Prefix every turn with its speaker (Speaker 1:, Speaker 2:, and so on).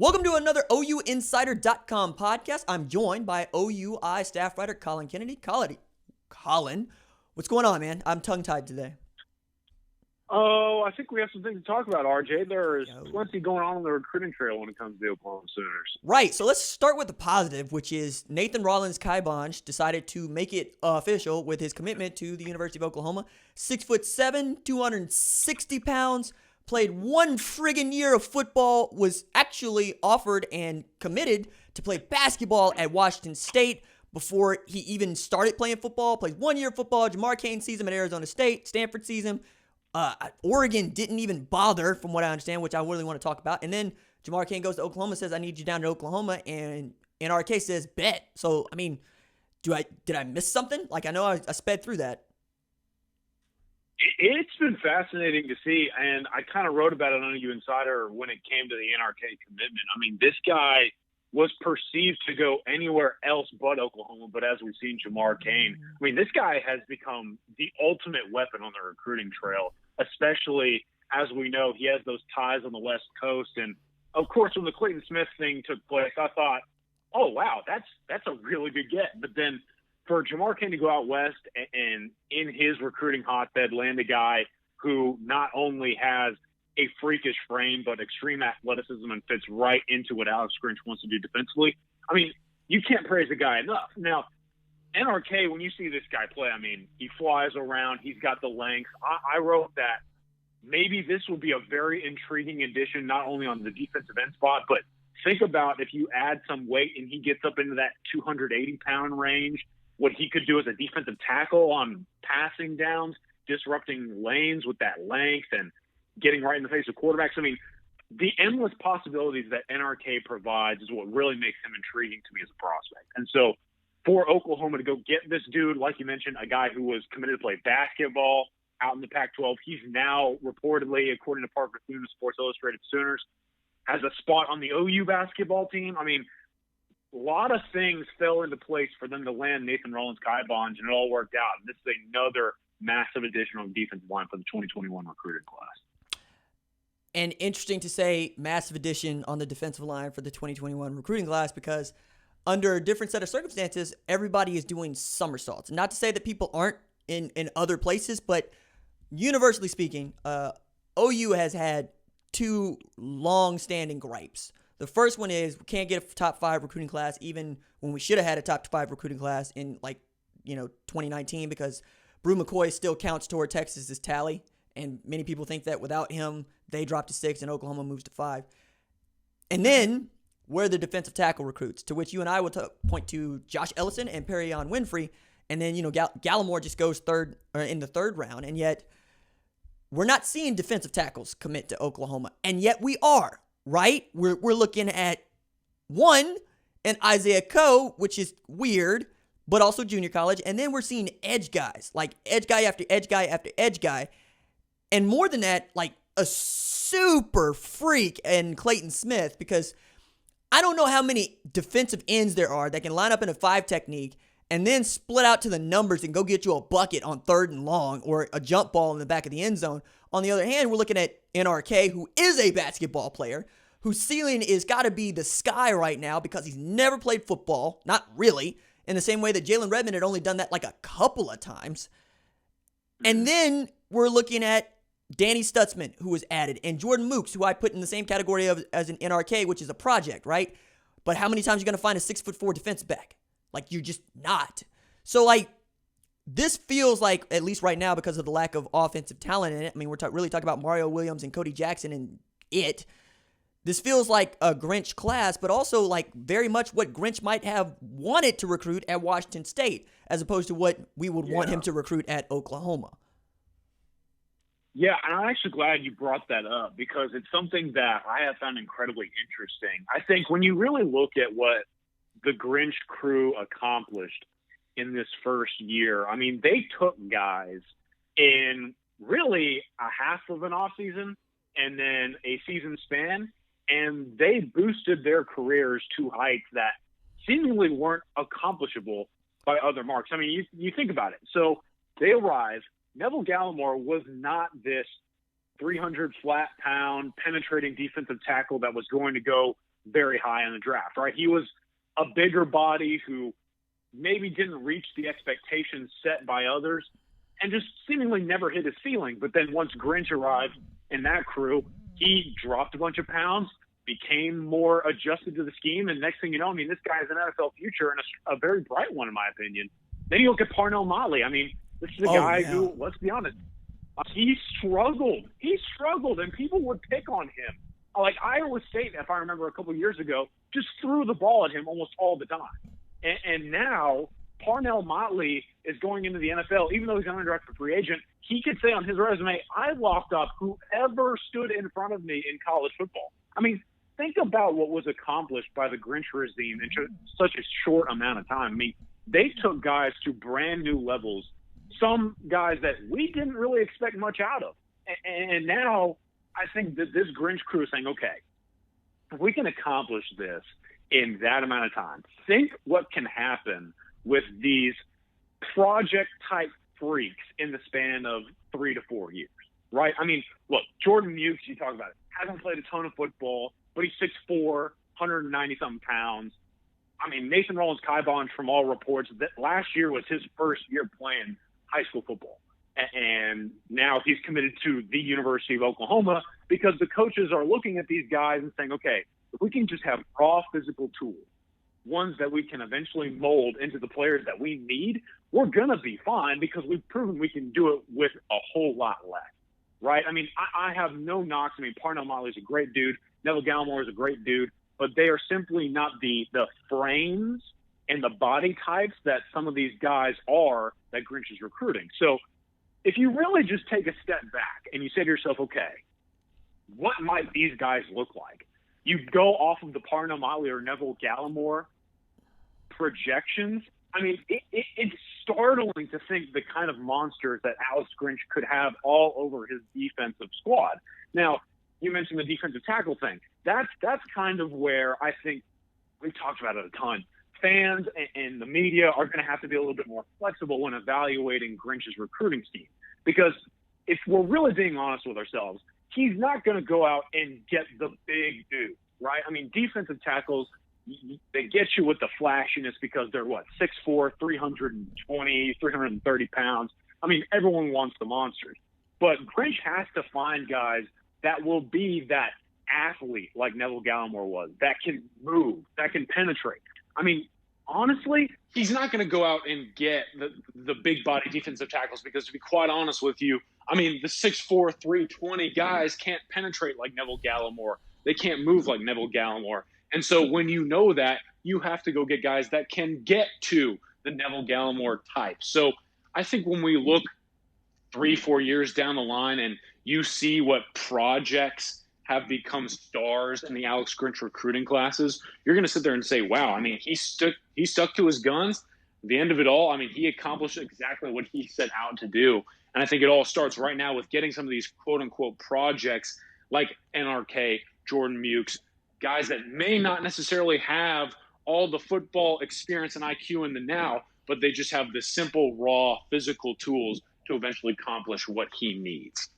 Speaker 1: Welcome to another OUinsider.com podcast. I'm joined by OUI staff writer Colin Kennedy. Colin, what's going on, man? I'm tongue-tied today.
Speaker 2: Oh, I think we have some things to talk about, RJ. There is plenty going on the recruiting trail when it comes to the Oklahoma Sooners.
Speaker 1: Right, so let's start with the positive, which is Nathan Rawlins-Kibonge decided to make it official with his commitment to the University of Oklahoma. 6'7", 260 pounds, played one friggin' year of football, was actually offered and committed to play basketball at Washington State before he even started playing football. Played 1 year of football, Jamar Cain sees him at Arizona State, Stanford sees him. Oregon didn't even bother, from what I understand, which I really want to talk about. And then Jamar Cain goes to Oklahoma, says, I need you down to Oklahoma, and NRK says, bet. So, I mean, did I miss something? Like, I know I sped through that.
Speaker 2: It's been fascinating to see, and I kind of wrote about it on OU Insider when it came to the NRK commitment. I mean, this guy was perceived to go anywhere else but Oklahoma, but as we've seen Jamar Cain, I mean, this guy has become the ultimate weapon on the recruiting trail, especially as we know he has those ties on the West Coast. And, of course, when the Clayton Smith thing took place, I thought, oh, wow, that's a really good get. But then for Jamar Cain to go out west and in his recruiting hotbed land a guy who not only has a freakish frame but extreme athleticism and fits right into what Alex Grinch wants to do defensively, I mean, you can't praise the guy enough. Now, NRK, when you see this guy play, I mean, he flies around, he's got the length. I wrote that maybe this will be a very intriguing addition, not only on the defensive end spot, but think about if you add some weight and he gets up into that 280-pound range, what he could do as a defensive tackle on passing downs, disrupting lanes with that length and getting right in the face of quarterbacks. I mean, the endless possibilities that NRK provides is what really makes him intriguing to me as a prospect. And so for Oklahoma to go get this dude, like you mentioned, a guy who was committed to play basketball out in the Pac-12, he's now reportedly, according to Parker Thune of Sports Illustrated Sooners, has a spot on the OU basketball team. I mean, a lot of things fell into place for them to land Nathan Rawlins-Kibonge, and it all worked out. And this is another massive addition on the defensive line for the 2021 recruiting class.
Speaker 1: And interesting to say massive addition on the defensive line for the 2021 recruiting class because under a different set of circumstances, everybody is doing somersaults. Not to say that people aren't in other places, but universally speaking, OU has had two long-standing gripes. The first one is we can't get a top 5 recruiting class even when we should have had a top 5 recruiting class in 2019 because Brew McCoy still counts toward Texas's tally. And many people think that without him, they drop to 6 and Oklahoma moves to 5. And then we're the defensive tackle recruits, to which you and I will point to Josh Ellison and Perrion Winfrey. And then, Gallimore just goes in the third round. And yet we're not seeing defensive tackles commit to Oklahoma. And yet we are. Right? We're looking at one, and Isaiah Coe, which is weird, but also junior college. And then we're seeing edge guys, like edge guy after edge guy after edge guy. And more than that, like a super freak in Clayton Smith, because I don't know how many defensive ends there are that can line up in a 5 technique and then split out to the numbers and go get you a bucket on 3rd and long or a jump ball in the back of the end zone. On the other hand, we're looking at NRK, who is a basketball player, whose ceiling is got to be the sky right now because he's never played football, not really, in the same way that Jalen Redmond had only done that like a couple of times. And then we're looking at Danny Stutzman, who was added, and Jordan Mukes, who I put in the same category as an NRK, which is a project, right? But how many times are you going to find a 6'4" defensive back? Like, you're just not. So, like, this feels like, at least right now, because of the lack of offensive talent in it, I mean, we're really talking about Mario Williams and Cody Jackson and this feels like a Grinch class, but also like very much what Grinch might have wanted to recruit at Washington State, as opposed to what we would want him to recruit at Oklahoma.
Speaker 2: Yeah, and I'm actually glad you brought that up because it's something that I have found incredibly interesting. I think when you really look at what the Grinch crew accomplished in this first year, I mean, they took guys in really a half of an offseason and then a season span, and they boosted their careers to heights that seemingly weren't accomplishable by other marks. I mean, you think about it. So they arrive. Neville Gallimore was not this 300 flat pound penetrating defensive tackle that was going to go very high in the draft, right? He was a bigger body who maybe didn't reach the expectations set by others and just seemingly never hit his ceiling. But then once Grinch arrived in that crew, he dropped a bunch of pounds, became more adjusted to the scheme, and next thing you know, I mean, this guy has an NFL future and a very bright one, in my opinion. Then you look at Parnell Motley. I mean, this is a guy who, let's be honest, he struggled. He struggled, and people would pick on him. Like Iowa State, if I remember a couple of years ago, just threw the ball at him almost all the time. And now Parnell Motley is going into the NFL, even though he's an undrafted free agent. He could say on his resume, I locked up whoever stood in front of me in college football. I mean, think about what was accomplished by the Grinch regime in such a short amount of time. I mean, they took guys to brand new levels, some guys that we didn't really expect much out of. And now I think that this Grinch crew is saying, okay, if we can accomplish this in that amount of time, think what can happen with these project-type freaks in the span of 3 to 4 years, right? I mean, look, Jordan Mukes, you talk about it, hasn't played a ton of football, but he's 6'4", 190-something pounds. I mean, Nathan Rollins-Kbond, from all reports, that last year was his first year playing high school football. And now he's committed to the University of Oklahoma because the coaches are looking at these guys and saying, okay, if we can just have raw physical tools, ones that we can eventually mold into the players that we need, we're going to be fine because we've proven we can do it with a whole lot less, right? I mean, I have no knocks. I mean, Parnell Motley's a great dude. Neville Gallimore is a great dude, but they are simply not the frames and the body types that some of these guys are that Grinch is recruiting. So if you really just take a step back and you say to yourself, okay, what might these guys look like? You go off of the Parnell Motley or Neville Gallimore projections. I mean, it's startling to think the kind of monsters that Alex Grinch could have all over his defensive squad. Now, you mentioned the defensive tackle thing. That's kind of where I think we've talked about it a ton. Fans and the media are going to have to be a little bit more flexible when evaluating Grinch's recruiting scheme. Because if we're really being honest with ourselves, he's not going to go out and get the big dude, right? I mean, defensive tackles, they get you with the flashiness because they're, 6'4", 320, 330 pounds. I mean, everyone wants the monsters. But Grinch has to find guys that will be that athlete like Neville Gallimore was, that can move, that can penetrate. I mean, honestly,
Speaker 3: he's not going to go out and get the big body defensive tackles because, to be quite honest with you, I mean, the 6'4", 320 guys can't penetrate like Neville Gallimore. They can't move like Neville Gallimore. And so when you know that, you have to go get guys that can get to the Neville Gallimore type. So I think when we look 3-4 years down the line and you see what projects have become stars in the Alex Grinch recruiting classes, you're going to sit there and say, wow, I mean, he stuck to his guns. At the end of it all, I mean, he accomplished exactly what he set out to do. And I think it all starts right now with getting some of these quote-unquote projects like NRK, Jordan Mukes, guys that may not necessarily have all the football experience and IQ in the now, but they just have the simple, raw, physical tools to eventually accomplish what he needs.